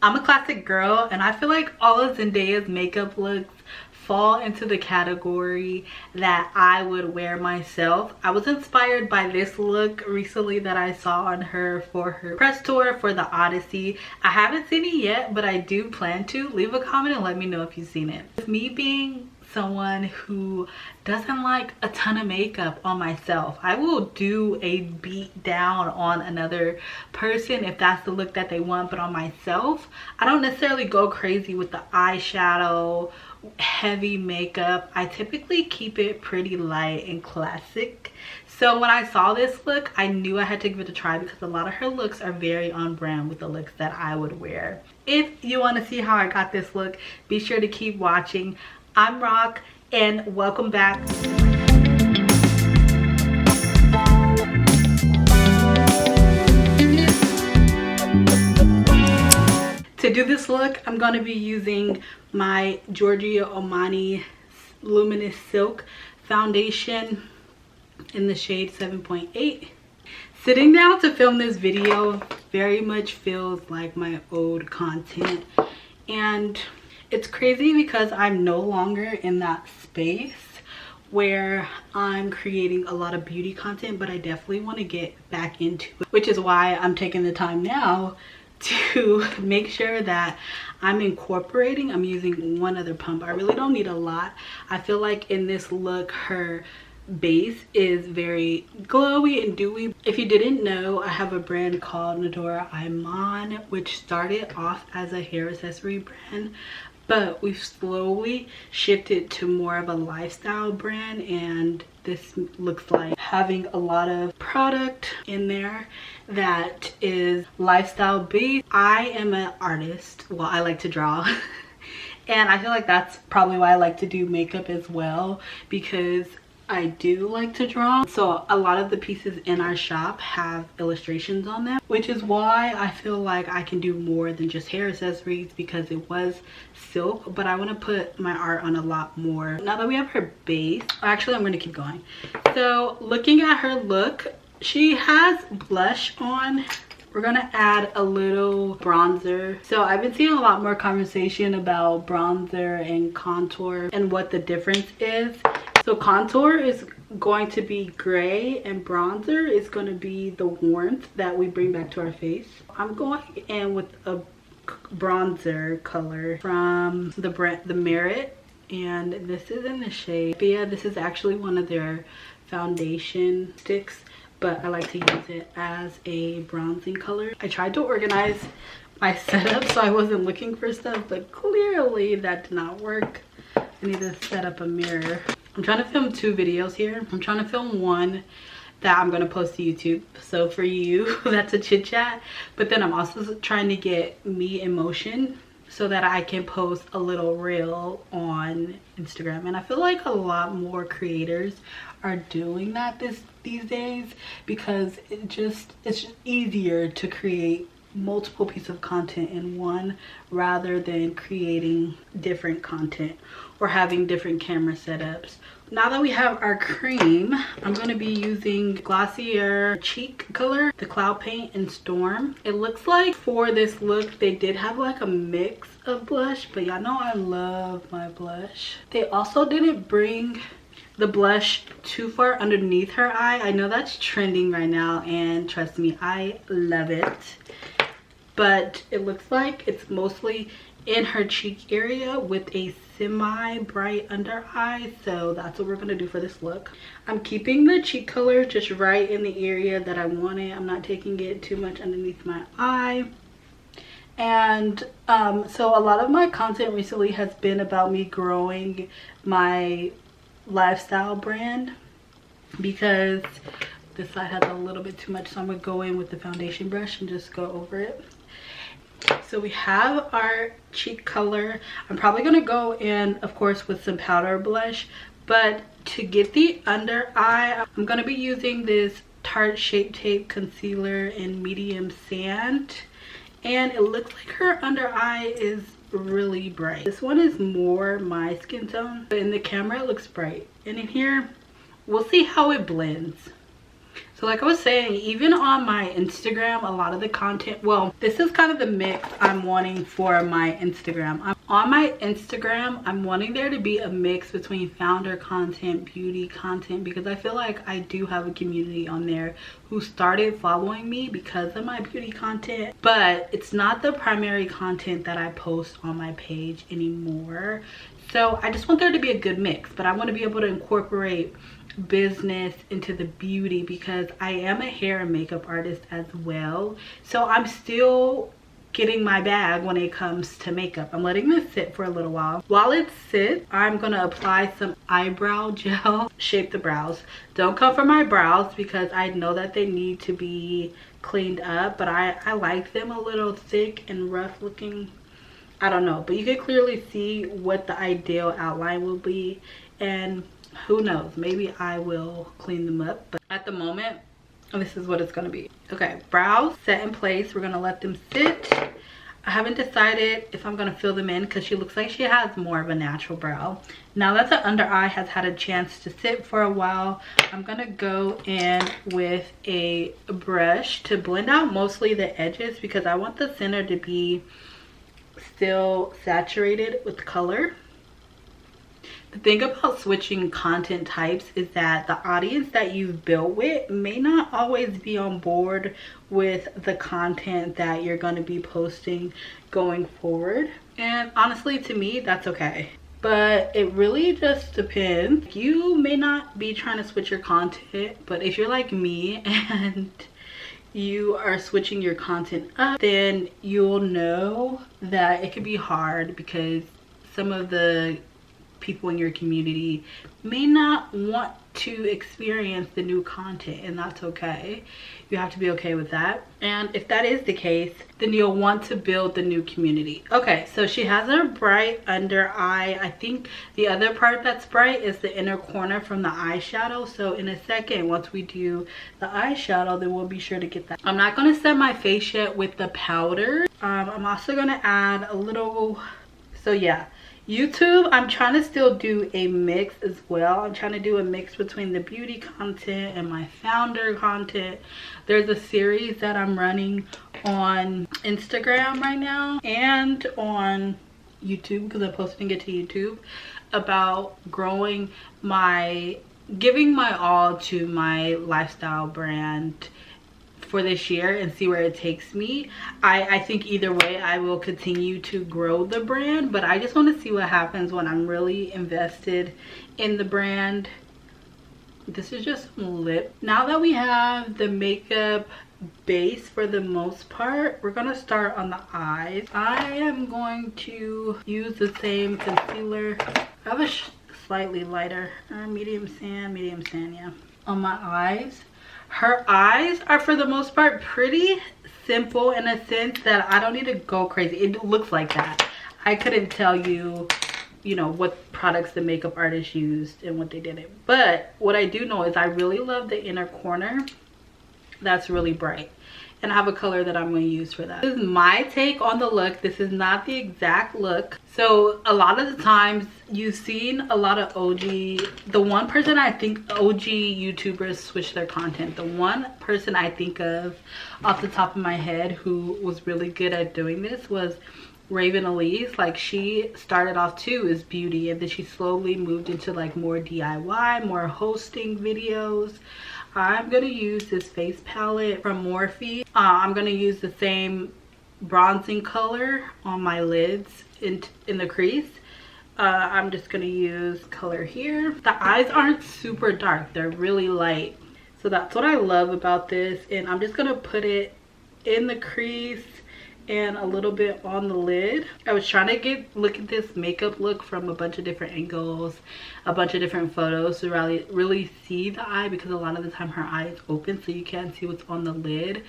I'm a classic girl, and I feel like all of Zendaya's makeup looks fall into the category that I would wear myself. I was inspired by this look recently that I saw on her for her press tour for the Odyssey. I haven't seen it yet, but I do plan to. Leave a comment and let me know if you've seen it. With me being someone who doesn't like a ton of makeup on myself, I will do a beat down on another person if that's the look that they want, but on myself I don't necessarily go crazy with the eyeshadow, heavy makeup. I typically keep it pretty light and classic. So when I saw this look, I knew I had to give it a try because a lot of her looks are very on brand with the looks that I would wear. If you want to see how I got this look, be sure to keep watching. I'm Rock, and welcome back. To do this look, I'm going to be using my Giorgio Armani Luminous Silk foundation in the shade 7.8. Sitting down to film this video very much feels like my old content, and it's crazy because I'm no longer in that space where I'm creating a lot of beauty content, but I definitely want to get back into it, which is why I'm taking the time now to make sure that I'm incorporating. I'm using one other pump. I really don't need a lot. I feel like in this look, her base is very glowy and dewy. If you didn't know, I have a brand called Nadora Iman, which started off as a hair accessory brand, but we've slowly shifted to more of a lifestyle brand, and this looks like having a lot of product in there that is lifestyle based. I am an artist. Well, I like to draw. And I feel like that's probably why I like to do makeup as well, because I do like to draw. So a lot of the pieces in our shop have illustrations on them, which is why I feel like I can do more than just hair accessories, because it was silk, but I want to put my art on a lot more. Now that we have her base, actually I'm going to keep going. So looking at her look, she has blush on. We're gonna add a little bronzer. So I've been seeing a lot more conversation about bronzer and contour and what the difference is. So contour is going to be gray and bronzer is going to be the warmth that we bring back to our face. I'm going in with a bronzer color from the brand the Merit, and this is in the shade Bia. This is actually one of their foundation sticks, but I like to use it as a bronzing color. I tried to organize my setup so I wasn't looking for stuff, but clearly that did not work. I need to set up a mirror. I'm trying to film 2 videos here. I'm trying to film one that I'm going to post to YouTube. So for you, that's a chit chat. But then I'm also trying to get me in motion so that I can post a little reel on Instagram. And I feel like a lot more creators are doing that these days, because it's just easier to create multiple pieces of content in one rather than creating different content or having different camera setups. Now that we have our cream, I'm going to be using Glossier Cheek color, the Cloud Paint in Storm. It looks like for this look they did have like a mix of blush, but y'all know I love my blush. They also didn't bring the blush too far underneath her eye. I know that's trending right now, and trust me, I love it. But it looks like it's mostly in her cheek area with a semi-bright under eye. So that's what we're going to do for this look. I'm keeping the cheek color just right in the area that I want it. I'm not taking it too much underneath my eye. And so a lot of my content recently has been about me growing my lifestyle brand, because this side has a little bit too much, so I'm gonna go in with the foundation brush and just go over it. So we have our cheek color. I'm probably gonna go in, of course, with some powder blush, but to get the under eye, I'm gonna be using this Tarte Shape Tape concealer in medium sand, and it looks like her under eye is really bright. This one is more my skin tone, but in the camera it looks bright, and in here we'll see how it blends. So like I was saying, even on my Instagram, a lot of the content, well, this is kind of the mix I'm wanting for my Instagram. On my Instagram, I'm wanting there to be a mix between founder content, beauty content, because I feel like I do have a community on there who started following me because of my beauty content, but it's not the primary content that I post on my page anymore. So I just want there to be a good mix, but I want to be able to incorporate business into the beauty because I am a hair and makeup artist as well. So I'm still getting my bag when it comes to makeup. I'm letting this sit for a little while. While it sits, I'm gonna apply some eyebrow gel. Shape the brows. Don't come for my brows because I know that they need to be cleaned up, but I like them a little thick and rough looking. I don't know, but you can clearly see what the ideal outline will be, and who knows, maybe I will clean them up, but at the moment this is what it's going to be. Okay, brows set in place. We're going to let them sit. I haven't decided if I'm going to fill them in because she looks like she has more of a natural brow. Now that the under eye has had a chance to sit for a while, I'm going to go in with a brush to blend out mostly the edges because I want the center to be still saturated with color. The thing about switching content types is that the audience that you've built with may not always be on board with the content that you're going to be posting going forward. And honestly, to me, that's okay. But it really just depends. You may not be trying to switch your content, but if you're like me and you are switching your content up, then you'll know that it could be hard because some of the people in your community may not want to experience the new content, and that's okay. You have to be okay with that. And if that is the case, then you'll want to build the new community. Okay, so she has a bright under eye. I think the other part that's bright is the inner corner from the eyeshadow. So in a second, once we do the eyeshadow, then we'll be sure to get that. I'm not going to set my face yet with the powder. I'm also going to add a little, so yeah, YouTube, I'm trying to still do a mix as well. I'm trying to do a mix between the beauty content and my founder content. There's a series that I'm running on Instagram right now and on YouTube because I'm posting it to YouTube about growing giving my all to my lifestyle brand for this year and see where it takes me. I think either way I will continue to grow the brand, but I just want to see what happens when I'm really invested in the brand. This is just lip. Now that we have the makeup base for the most part, we're gonna start on the eyes. I am going to use the same concealer. I have a slightly lighter medium sand, yeah, on my eyes. Her eyes are for the most part pretty simple in a sense that I don't need to go crazy. It looks like that. I couldn't tell you, you know, what products the makeup artist used and what they did it. But what I do know is I really love the inner corner. That's really bright. And I have a color that I'm going to use for that. This is my take on the look. This is not the exact look. So a lot of the times you've seen a lot of the one person I think OG YouTubers switch their content. The one person I think of off the top of my head who was really good at doing this was Raven Elise. Like, she started off too as beauty and then she slowly moved into like more DIY, more hosting videos. I'm going to use this face palette from Morphe. I'm going to use the same bronzing color on my lids in the crease. I'm just going to use color here. The eyes aren't super dark. They're really light. So that's what I love about this. And I'm just going to put it in the crease and a little bit on the lid. I was trying to look at this makeup look from a bunch of different angles, a bunch of different photos to really see the eye, because a lot of the time her eye is open so you can't see what's on the lid.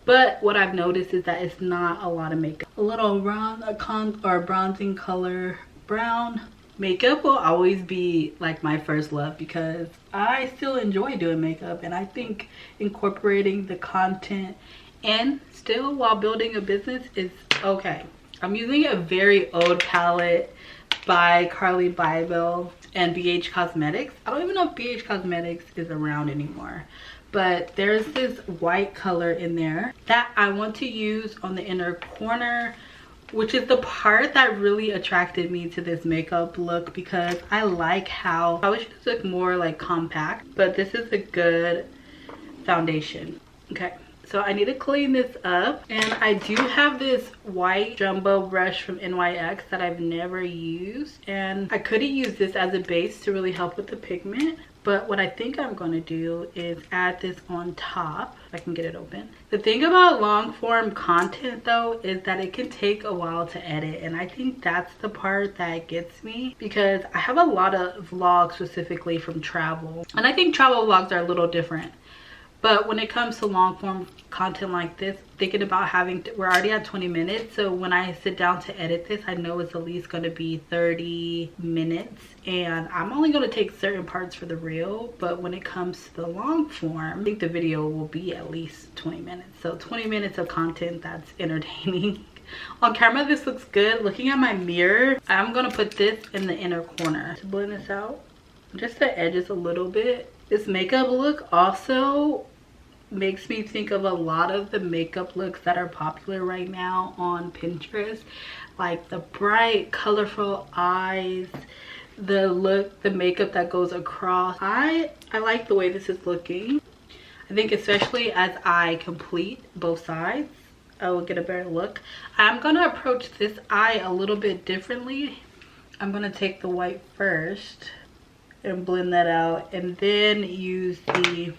But what I've noticed is that it's not a lot of makeup. A little bronzing color brown. Makeup will always be like my first love because I still enjoy doing makeup, and I think incorporating the content and still while building a business is okay. I'm using a very old palette by Carli Bybel and BH Cosmetics. I don't even know if BH Cosmetics is around anymore, but there's this white color in there that I want to use on the inner corner, which is the part that really attracted me to this makeup look, because I like how I wish it looked more like compact, but this is a good foundation. Okay, so I need to clean this up, and I do have this white jumbo brush from NYX that I've never used, and I could use this as a base to really help with the pigment. But what I think I'm going to do is add this on top, if I can get it open. The thing about long form content though is that it can take a while to edit, and I think that's the part that gets me, because I have a lot of vlogs specifically from travel, and I think travel vlogs are a little different. But when it comes to long form content like this, thinking about we're already at 20 minutes. So when I sit down to edit this, I know it's at least going to be 30 minutes. And I'm only going to take certain parts for the reel. But when it comes to the long form, I think the video will be at least 20 minutes. So 20 minutes of content that's entertaining. On camera, this looks good. Looking at my mirror, I'm going to put this in the inner corner to blend this out. Just the edges a little bit. This makeup look also makes me think of a lot of the makeup looks that are popular right now on Pinterest, like the bright colorful eyes, the makeup that goes across. I like the way this is looking. I think especially as I complete both sides, I will get a better look. I'm gonna approach this eye a little bit differently. I'm gonna take the white first and blend that out, and then use the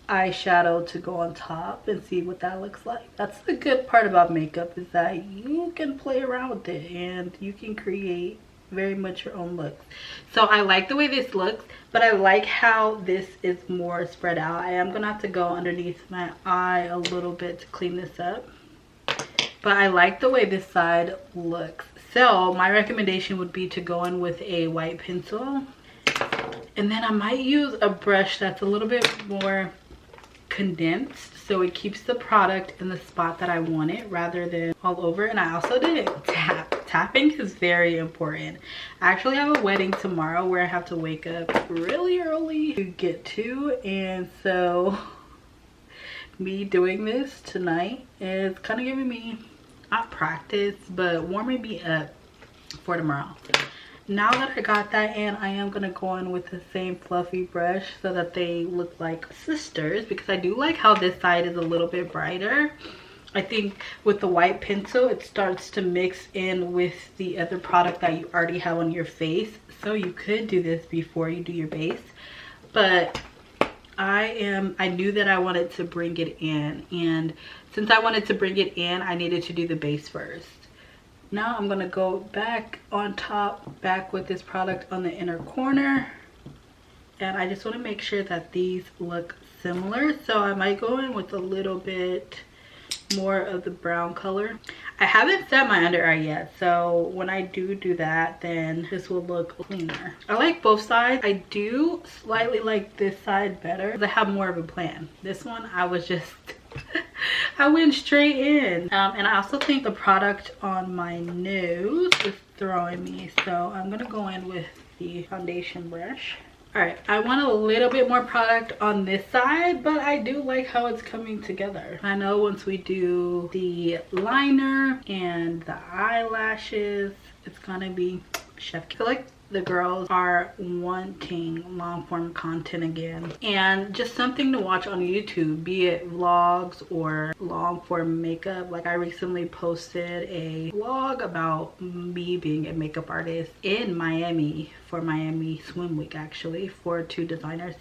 eyeshadow to go on top and see what that looks like. That's the good part about makeup, is that you can play around with it and you can create very much your own looks. So I like the way this looks, but I like how this is more spread out. I am gonna have to go underneath my eye a little bit to clean this up, but I like the way this side looks. So my recommendation would be to go in with a white pencil, and then I might use a brush that's a little bit more condensed, so it keeps the product in the spot that I want it rather than all over. And I also didn't tap. Tapping is very important. I actually have a wedding tomorrow where I have to wake up really early to get to, and so me doing this tonight is kind of giving me, not practice, but warming me up for tomorrow. Now that I got that in, I am going to go in with the same fluffy brush so that they look like sisters, because I do like how this side is a little bit brighter. I think with the white pencil, it starts to mix in with the other product that you already have on your face. So you could do this before you do your base. But I knew that I wanted to bring it in. And since I wanted to bring it in, I needed to do the base first. Now I'm going to go back on top, back with this product on the inner corner. And I just want to make sure that these look similar. So I might go in with a little bit more of the brown color. I haven't set my under eye yet, so when I do that, then this will look cleaner. I like both sides. I do slightly like this side better because I have more of a plan. This one, I was just I went straight in. And I also think the product on my nose is throwing me, so I'm gonna go in with the foundation brush. All right, I want a little bit more product on this side, but I do like how it's coming together. I know once we do the liner and the eyelashes, it's gonna be chef. I feel like the girls are wanting long form content again, and just something to watch on YouTube, be it vlogs or long form makeup. Like I recently posted a vlog about me being a makeup artist in Miami for Miami Swim Week, actually, for 2 designers.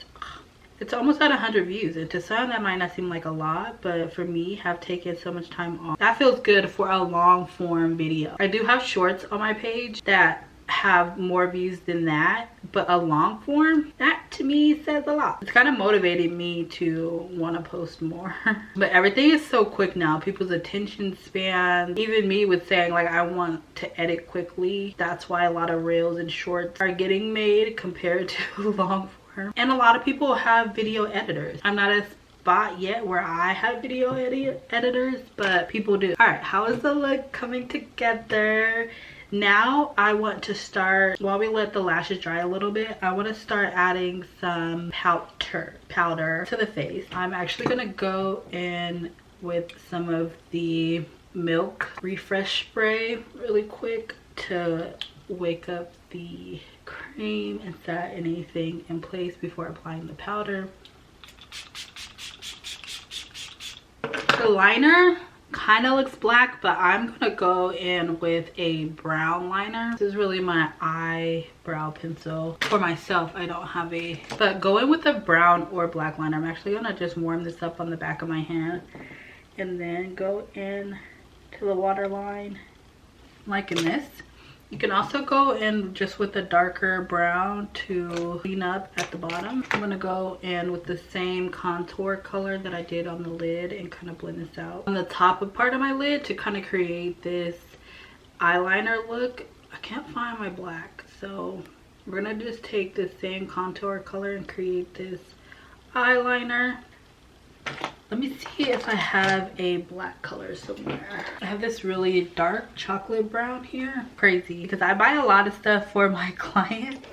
It's almost at 100 views, and to some that might not seem like a lot, but for me, have taken so much time off, that feels good for a long form video. I do have shorts on my page that have more views than that, but a long form, that to me says a lot. It's kind of motivated me to want to post more. But everything is so quick now, people's attention span, even me with saying like I want to edit quickly. That's why a lot of reels and shorts are getting made compared to long form. And a lot of people have video editors. I'm not as spot yet where I have video editors, but people do. All right, how is the look coming together? Now I want to start, while we let the lashes dry a little bit, I want to start adding some powder to the face. I'm actually going to go in with some of the Milk Refresh Spray really quick to wake up the cream and set anything in place before applying the powder. The liner kind of looks black, but I'm gonna go in with a brown liner. This is really my eyebrow pencil for myself. I don't have a, but go in with a brown or black liner. I'm actually gonna just warm this up on the back of my hand and then go in to the waterline like in this. You can also go in just with a darker brown to clean up at the bottom. I'm gonna go in with the same contour color that I did on the lid and kind of blend this out on the top part of my lid to kind of create this eyeliner look. I can't find my black, so we're gonna just take the same contour color and create this eyeliner. Let me see if I have a black color somewhere. I have this really dark chocolate brown here. Crazy, because I buy a lot of stuff for my clients,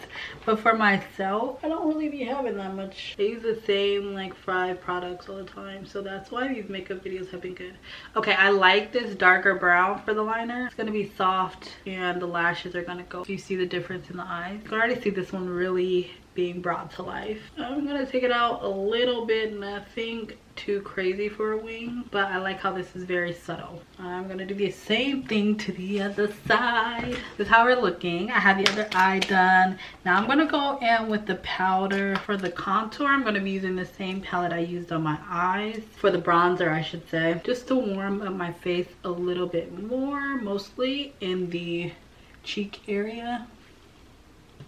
but for myself, I don't really be having that much. I use the same like 5 products all the time, so that's why these makeup videos have been good. Okay, I like this darker brown for the liner. It's gonna be soft and the lashes are gonna go. You see the difference in the eyes? You can already see this one really being brought to life. I'm gonna take it out a little bit, nothing too crazy for a wing, but I like how this is very subtle. I'm gonna do the same thing to the other side. This is how we're looking. I have the other eye done. Now I'm gonna go in with the powder for the contour. I'm gonna be using the same palette I used on my eyes, for the bronzer I should say, just to warm up my face a little bit more, mostly in the cheek area.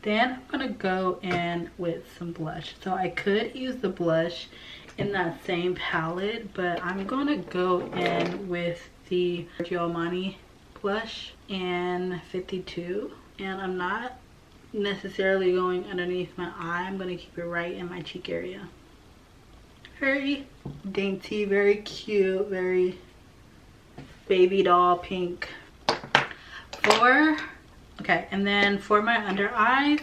Then I'm gonna go in with some blush. So I could use the blush in that same palette, but I'm gonna go in with the Giorgio Armani blush in 52. And I'm not necessarily going underneath my eye. I'm gonna keep it right in my cheek area. Very dainty, very cute, very baby doll pink. Okay, and then for my under eyes,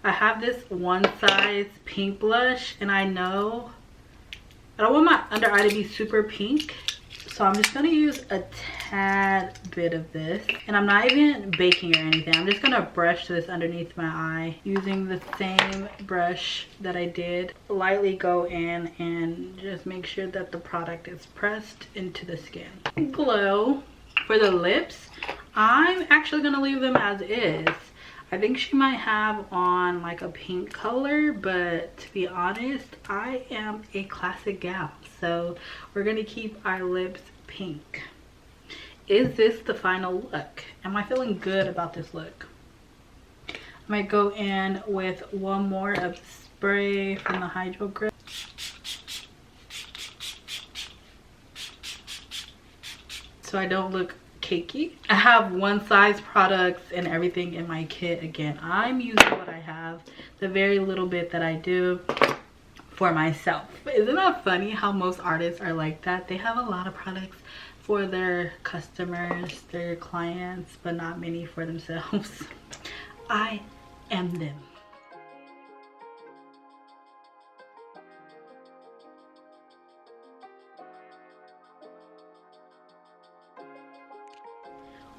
I have this one size pink blush, and I know I don't want my under eye to be super pink, so I'm just gonna use a tad bit of this, and I'm not even baking or anything. I'm just gonna brush this underneath my eye using the same brush that I did. Lightly go in and just make sure that the product is pressed into the skin. Glow. For the lips, I'm actually gonna leave them as is. I think she might have on like a pink color, but to be honest, I am a classic gal, so we're gonna keep our lips pink. Is this the final look? Am I feeling good about this look? I might go in with one more of the spray from the Hydro Grip. So I don't look cakey. I have one size products and everything in my kit. Again, I'm using what I have, the very little bit that I do for myself. But isn't that funny how most artists are like that? They have a lot of products for their customers, their clients, but not many for themselves. I am them.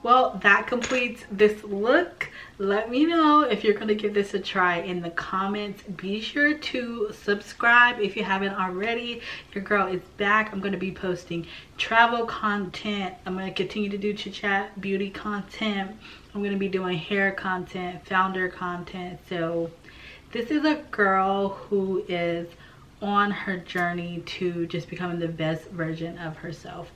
Well, that completes this look. Let me know if you're gonna give this a try in the comments. Be sure to subscribe if you haven't already. Your girl is back. I'm gonna be posting travel content. I'm gonna continue to do chit chat beauty content. I'm gonna be doing hair content, founder content. So this is a girl who is on her journey to just becoming the best version of herself.